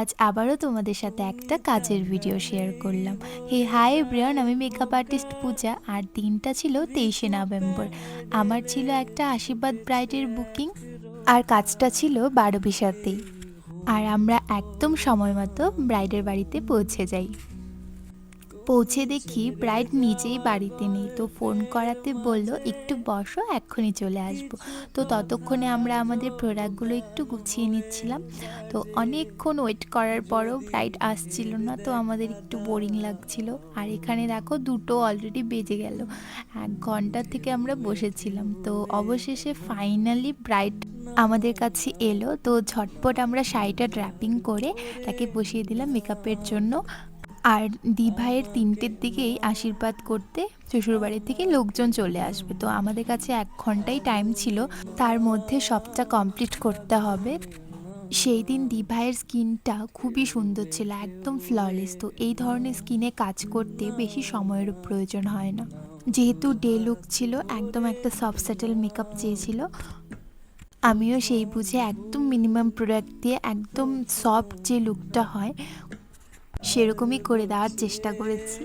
আজ আবারও তোমাদের সাথে একটা কাজের ভিডিও শেয়ার করলাম। হাই এভরিওয়ান, আমি মেকআপ আর্টিস্ট পূজা। আর দিনটা ছিল 23শে নভেম্বর। আমার ছিল একটা আশীর্বাদ ব্রাইডের বুকিং, আর কাজটা ছিল 12:20-তেই। আর আমরা একদম সময় মতো ব্রাইডের বাড়িতে পৌঁছে যাই। পৌঁছে দেখি ব্রাইড নিজেই বাড়িতে নেই, তো ফোন করাতে বলল একটু বসো, এক্ষুনি চলে আসবো। তো ততক্ষণে আমরা আমাদের প্রোডাক্টগুলো একটু গুছিয়ে নিচ্ছিলাম। তো অনেকক্ষণ ওয়েট করার পরও ব্রাইড আসছিল না, তো আমাদের একটু বোরিং লাগছিল। আর এখানে দেখো 2টো অলরেডি বেজে গেল। 1 ঘন্টা থেকে আমরা বসেছিলাম, তো অবশেষে ফাইনালি ব্রাইড আমাদের কাছে এলো। তো ঝটপট আমরা শাড়িটা ড্র্যাপিং করে তাকে বসিয়ে দিলাম মেকআপের জন্য। আর দিভাইয়ের 3টের দিকেই আশীর্বাদ করতে শ্বশুরবাড়ি থেকে লোকজন চলে আসবে। তো আমাদের কাছে 1 ঘন্টাই টাইম ছিল, তার মধ্যে সবটা কমপ্লিট করতে হবে। সেই দিন দিভাইয়ের স্কিনটা খুবই সুন্দর ছিল, একদম ফ্ললেস। তো এই ধরনের স্কিনে কাজ করতে বেশি সময়ের প্রয়োজন হয় না। যেহেতু ডে লুক ছিল, একদম একটা সফট সেটেল মেকআপ চেয়েছিল। আমিও সেই বুঝে একদম মিনিমাম প্রোডাক্ট দিয়ে একদম সফট যে লুকটা হয় সেরকমই করে দেওয়ার চেষ্টা করেছি।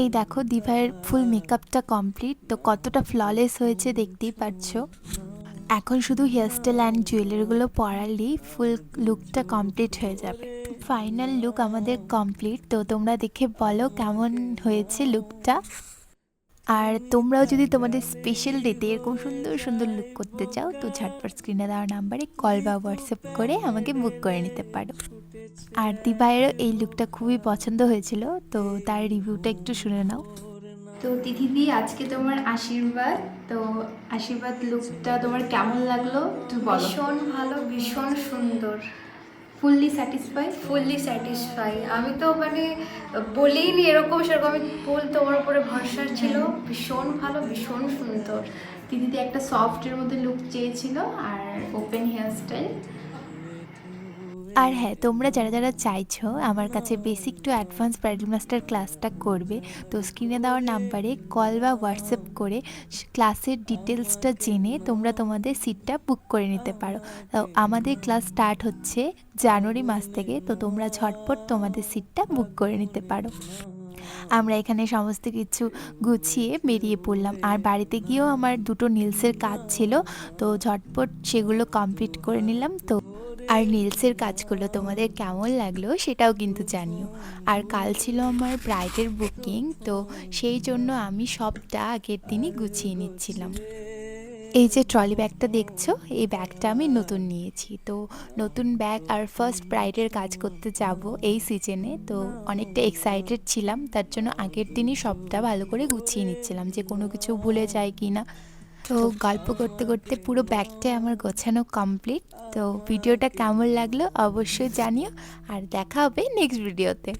এই দেখো দিভাইয়ের ফুল মেকআপটা কমপ্লিট, তো কতটা ফ্ললেস হয়েছে দেখতেই পাচ্ছো। এখন শুধু হেয়ারস্টাইল অ্যান্ড জুয়েলারিগুলো পরালেই ফুল লুকটা কমপ্লিট হয়ে যাবে। ফাইনাল লুক আমাদের কমপ্লিট। তো তোমরা দেখে বলো কেমন হয়েছে লুকটা। আর তোমরাও যদি তোমাদের স্পেশাল ডেতে এরকম সুন্দর সুন্দর লুক করতে চাও, তো ঝটপট স্ক্রিনে দেওয়া নাম্বারে কল বা হোয়াটসঅ্যাপ করে আমাকে বুক করে নিতে পারো। আর দিভাইয়েরও এই লুকটা খুবই পছন্দ হয়েছিল, তো তার রিভিউটা একটু শুনে নাও। তো তিথিদি, আজকে তোমার আশীর্বাদ, তো আশীর্বাদ লুকটা তোমার কেমন লাগলো একটু বলো। ভীষণ ভালো, ভীষণ সুন্দর, ফুললি স্যাটিসফাই? Fully satisfy. আমি তো বলেই নি এরকম সেরকম, আমি ফুল তোমার উপরে ভরসা ছিল। ভীষণ ভালো, ভীষণ সুন্দর। তিথিদি একটা সফটের মধ্যে লুক চেয়েছিল আর ওপেন হেয়ারস্টাইল। আর হ্যাঁ, তোমরা যারা যারা চাইছো আমার কাছে basic to advance bridal master ক্লাসটা করবে, তো স্ক্রিনে দেওয়ার নাম্বারে কল বা হোয়াটসঅ্যাপ করে ক্লাসের ডিটেলসটা জেনে তোমরা তোমাদের সিটটা বুক করে নিতে পারো। তো আমাদের ক্লাস স্টার্ট হচ্ছে জানুয়ারি মাস থেকে, তো তোমরা ঝটপট তোমাদের সিটটা বুক করে নিতে পারো। আমরা এখানে সমস্ত কিছু গুছিয়ে বেরিয়ে পড়লাম। আর বাড়িতে গিয়েও আমার 2টো নেলসের কাজ ছিল, তো ঝটপট সেগুলো কমপ্লিট করে নিলাম। তো আর নেলসের কাজগুলো তোমাদের কেমন লাগলো সেটাও কিন্তু জানিও। আর কাল ছিল আমার ব্রাইডের বুকিং, তো সেই জন্য আমি সবটা আগের দিনই গুছিয়ে নিচ্ছিলাম। এই যে ট্রলি ব্যাগটা দেখছো, এই ব্যাগটা আমি নতুন নিয়েছি। তো নতুন ব্যাগ আর ফার্স্ট ব্রাইডের কাজ করতে যাব এই সিজনে, তো অনেকটা এক্সাইটেড ছিলাম। তার জন্য আগের দিনই সবটা ভালো করে গুছিয়ে নিচ্ছিলাম যে কোনো কিছু ভুলে যায় কি না। তো গল্প করতে করতে পুরো ব্যাগটা আমার গোছানো কমপ্লিট। তো ভিডিওটা কেমন লাগলো অবশ্যই জানিও, আর দেখা হবে নেক্সট ভিডিওতে।